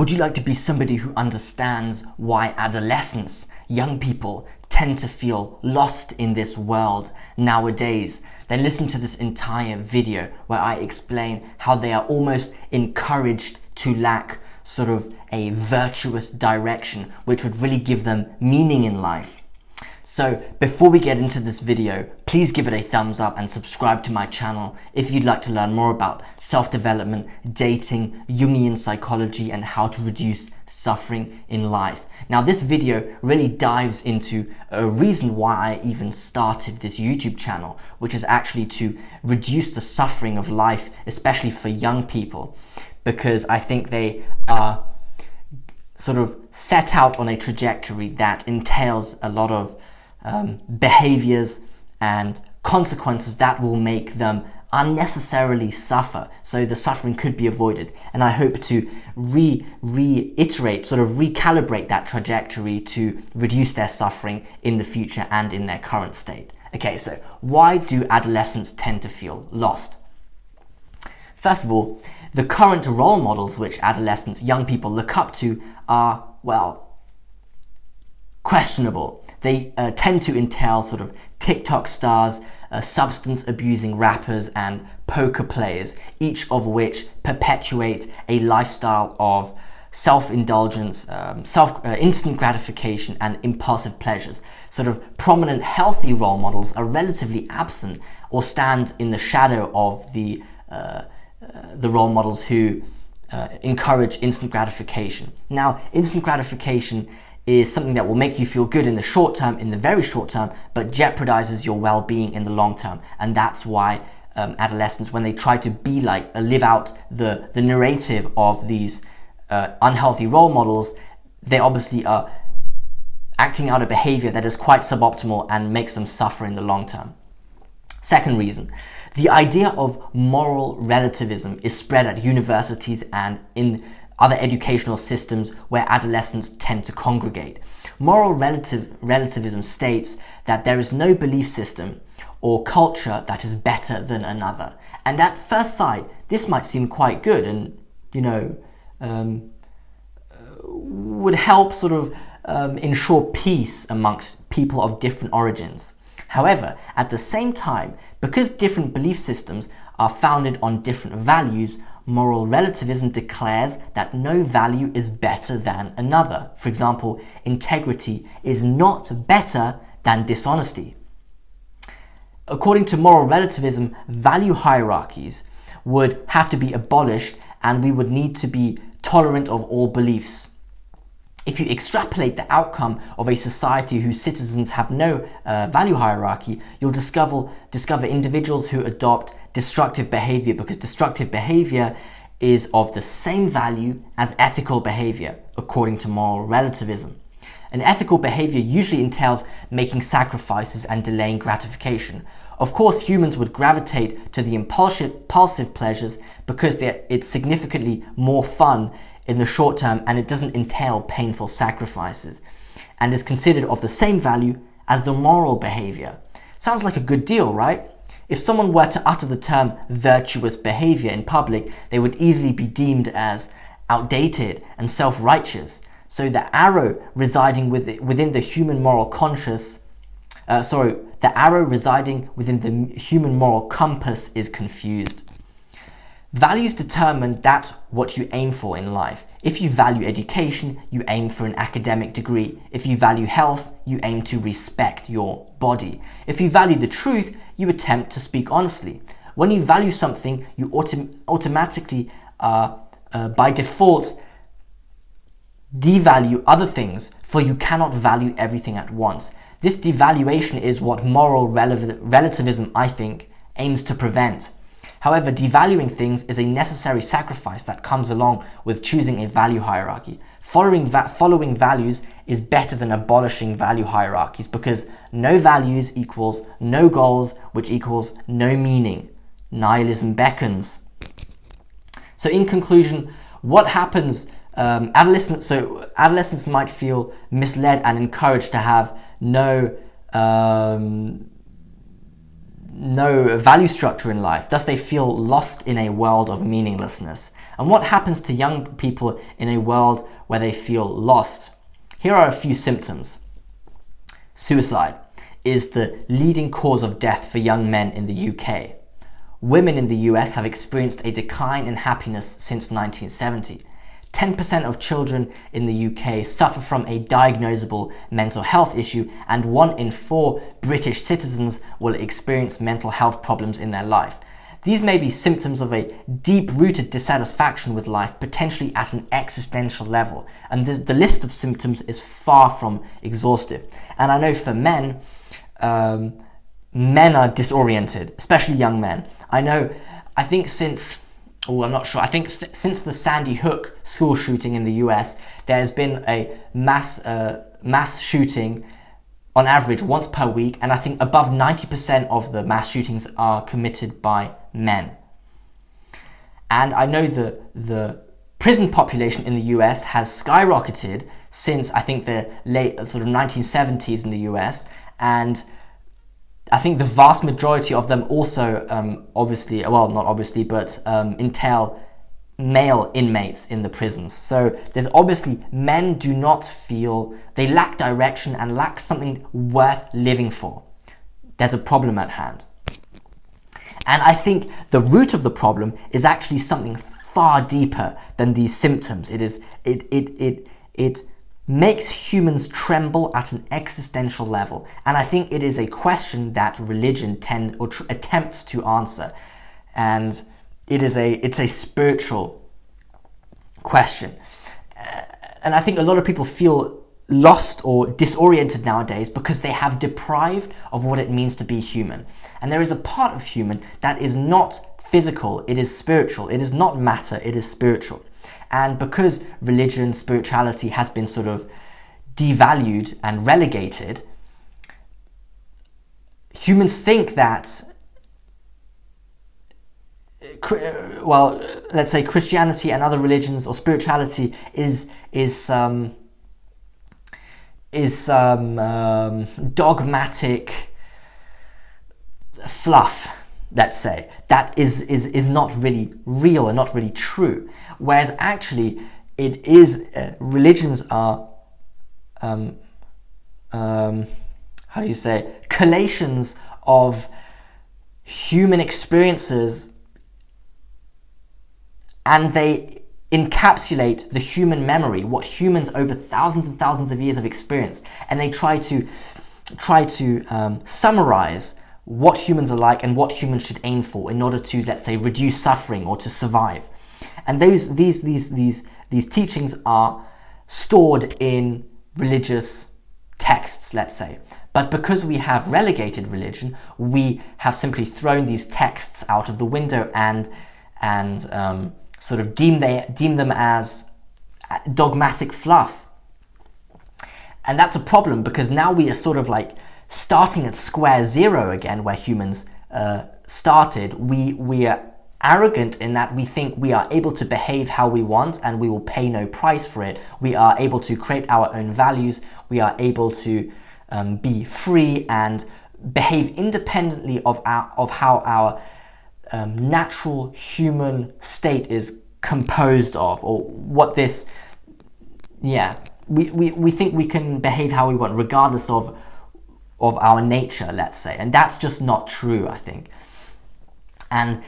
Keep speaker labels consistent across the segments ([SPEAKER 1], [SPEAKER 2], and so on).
[SPEAKER 1] Would you like to be somebody who understands why adolescents, young people, tend to feel lost in this world nowadays? Then listen to this entire video where I explain how they are almost encouraged to lack sort of a virtuous direction, which would really give them meaning in life. So before we get into this video, please give it a thumbs up and subscribe to my channel if you'd like to learn more about self-development, dating, Jungian psychology, and how to reduce suffering in life. Now, this video really dives into a reason why I even started this YouTube channel, which is actually to reduce the suffering of life, especially for young people, because I think they are sort of set out on a trajectory that entails a lot of behaviors and consequences that will make them unnecessarily suffer, so the suffering could be avoided. And I hope to reiterate, sort of recalibrate that trajectory to reduce their suffering in the future and in their current state. Okay, so why do adolescents tend to feel lost? First of all, the current role models which adolescents, young people look up to are, well, questionable. They tend to entail sort of TikTok stars, substance abusing rappers, and poker players, each of which perpetuate a lifestyle of self-indulgence, instant gratification, and impulsive pleasures. Sort of prominent healthy role models are relatively absent or stand in the shadow of the role models who encourage instant gratification. Now, instant gratification is something that will make you feel good in the short term, in the very short term, but jeopardizes your well-being in the long term. And that's why adolescents, when they try to be like, live out the narrative of these unhealthy role models, they obviously are acting out a behavior that is quite suboptimal and makes them suffer in the long term. Second reason, the idea of moral relativism is spread at universities and in other educational systems where adolescents tend to congregate. Moral relativism states that there is no belief system or culture that is better than another. And at first sight, this might seem quite good and, you know, would help sort of ensure peace amongst people of different origins. However, at the same time, because different belief systems are founded on different values, moral relativism declares that no value is better than another. For example, integrity is not better than dishonesty. According to moral relativism, value hierarchies would have to be abolished and we would need to be tolerant of all beliefs. If you extrapolate the outcome of a society whose citizens have no value hierarchy, you'll discover individuals who adopt destructive behavior, because destructive behavior is of the same value as ethical behavior, according to moral relativism. An ethical behavior usually entails making sacrifices and delaying gratification. Of course, humans would gravitate to the impulsive pleasures because it's significantly more fun in the short term and it doesn't entail painful sacrifices, and is considered of the same value as the moral behavior. Sounds like a good deal, right? If someone were to utter the term virtuous behavior in public, they would easily be deemed as outdated and self-righteous. So the arrow residing within the human moral compass is confused. Values determine what you aim for in life. If you value education, you aim for an academic degree. If you value health, you aim to respect your body. If you value the truth, you attempt to speak honestly. When you value something, you automatically, by default, devalue other things, for you cannot value everything at once. This devaluation is what moral relativism, I think, aims to prevent. However, devaluing things is a necessary sacrifice that comes along with choosing a value hierarchy. Following values is better than abolishing value hierarchies, because no values equals no goals, which equals no meaning. Nihilism beckons. So in conclusion, what happens? Adolescents might feel misled and encouraged to have no value structure in life. Thus, they feel lost in a world of meaninglessness. And what happens to young people in a world where they feel lost? Here are a few symptoms. Suicide is the leading cause of death for young men in the UK. Women in the US have experienced a decline in happiness since 1970. 10% of children in the UK suffer from a diagnosable mental health issue, and 1 in 4 British citizens will experience mental health problems in their life. These may be symptoms of a deep-rooted dissatisfaction with life, potentially at an existential level. And the list of symptoms is far from exhaustive. And I know for men, men are disoriented, especially young men. I think since the Sandy Hook school shooting in the US, there's been a mass shooting on average once per week, and I think above 90% of the mass shootings are committed by men. And I know the prison population in the US has skyrocketed since I think the late sort of 1970s in the US, and I think the vast majority of them also entail male inmates in the prisons. So there's obviously, men do not feel, they lack direction and lack something worth living for. There's a problem at hand. And I think the root of the problem is actually something far deeper than these symptoms. It makes humans tremble at an existential level. And I think it is a question that religion attempts to answer. And it's a spiritual question. And I think a lot of people feel lost or disoriented nowadays because they have deprived of what it means to be human. And there is a part of human that is not physical, it is spiritual. It is not matter, it is spiritual. And because religion, spirituality has been sort of devalued and relegated, humans think that, let's say Christianity and other religions or spirituality is dogmatic fluff, let's say, that is not really real and not really true. Whereas actually it is, religions are, collations of human experiences, and they encapsulate the human memory, what humans over thousands and thousands of years have experienced, and they try to summarize what humans are like and what humans should aim for in order to, let's say, reduce suffering or to survive. And these teachings are stored in religious texts, let's say. But because we have relegated religion, we have simply thrown these texts out of the window and sort of deem them as dogmatic fluff. And that's a problem, because now we are sort of like starting at square zero again, where humans started. We are arrogant in that we think we are able to behave how we want and we will pay no price for it. We are able to create our own values. We are able to be free and behave independently of how our natural human state is composed of, or what this, we think we can behave how we want regardless of our nature, let's say, and that's just not true, I think. And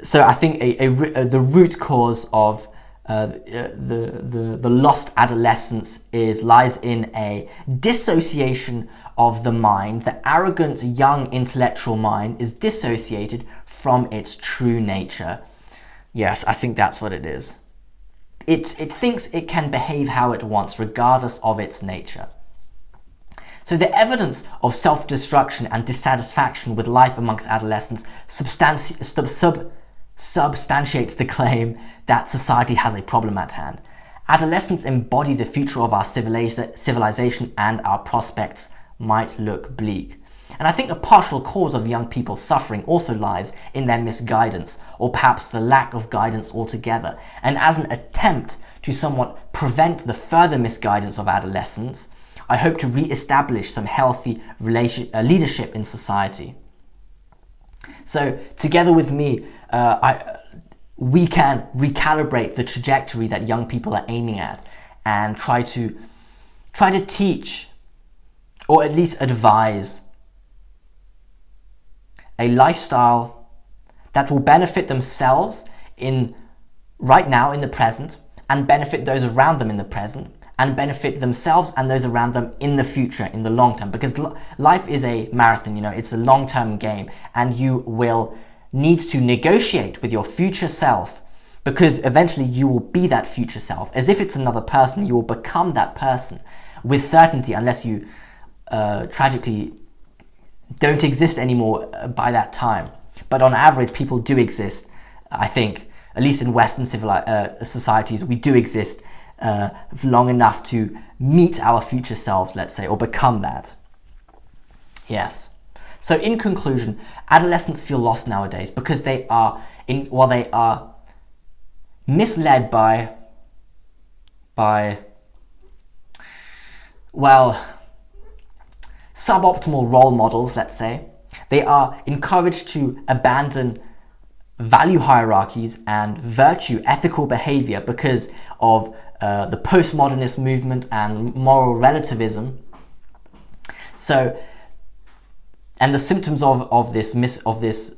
[SPEAKER 1] so I think the root cause of the lost adolescence lies in a dissociation of the mind. The arrogant young intellectual mind is dissociated from its true nature. Yes, I think that's what it is. It thinks it can behave how it wants regardless of its nature. So the evidence of self-destruction and dissatisfaction with life amongst adolescents substantiates the claim that society has a problem at hand. Adolescents embody the future of our civilization, and our prospects might look bleak. And I think a partial cause of young people's suffering also lies in their misguidance, or perhaps the lack of guidance altogether. And as an attempt to somewhat prevent the further misguidance of adolescents, I hope to re-establish some healthy leadership in society. So together with me, we can recalibrate the trajectory that young people are aiming at and try to teach, or at least advise, a lifestyle that will benefit themselves right now in the present, and benefit those around them in the present, and benefit themselves and those around them in the future, in the long term. Because life is a marathon, it's a long-term game, and you will need to negotiate with your future self, because eventually you will be that future self. As if it's another person, you will become that person with certainty, unless you tragically don't exist anymore by that time. But on average, people do exist. I think, at least in Western societies, we do exist long enough to meet our future selves, let's say, or become that. Yes. So in conclusion, adolescents feel lost nowadays because they are misled by suboptimal role models, let's say. They are encouraged to abandon value hierarchies and virtue, ethical behavior, because of the postmodernist movement and moral relativism. So, and the symptoms of this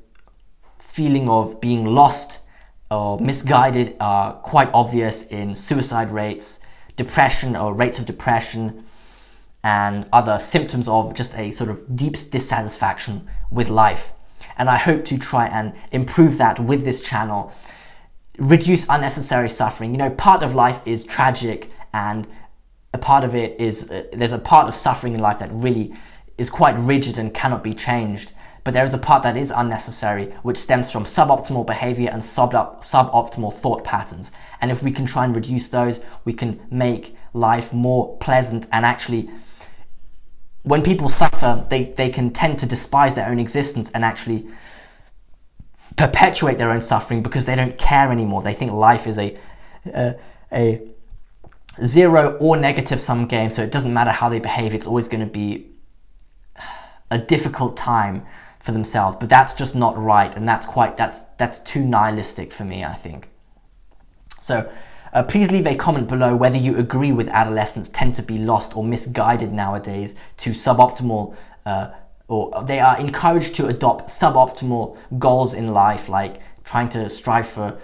[SPEAKER 1] feeling of being lost or misguided are quite obvious in suicide rates, depression or rates of depression, and other symptoms of just a sort of deep dissatisfaction with life. And I hope to try and improve that with this channel, reduce unnecessary suffering. Part of life is tragic, and a part of it is, there's a part of suffering in life that really is quite rigid and cannot be changed. But there is a part that is unnecessary, which stems from suboptimal behavior and suboptimal thought patterns. And if we can try and reduce those, we can make life more pleasant. And actually, when people suffer, they can tend to despise their own existence and actually perpetuate their own suffering because they don't care anymore. They think life is a zero or negative sum game, so it doesn't matter how they behave, it's always going to be a difficult time for themselves. But that's just not right, and that's too nihilistic for me, I think. So please leave a comment below whether you agree with adolescents tend to be lost or misguided nowadays to suboptimal, or they are encouraged to adopt suboptimal goals in life, like trying to strive for,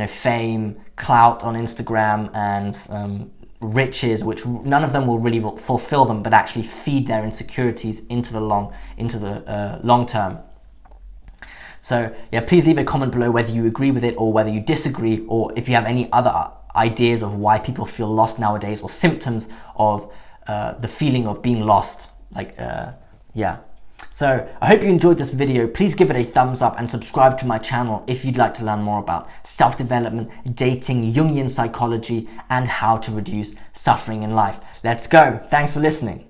[SPEAKER 1] fame, clout on Instagram, and riches, which none of them will really fulfill them, but actually feed their insecurities into the long term. So yeah, please leave a comment below whether you agree with it or whether you disagree, or if you have any other ideas of why people feel lost nowadays, or symptoms of the feeling of being lost. Yeah. So I hope you enjoyed this video. Please give it a thumbs up and subscribe to my channel if you'd like to learn more about self-development, dating, Jungian psychology, and how to reduce suffering in life. Let's go. Thanks for listening.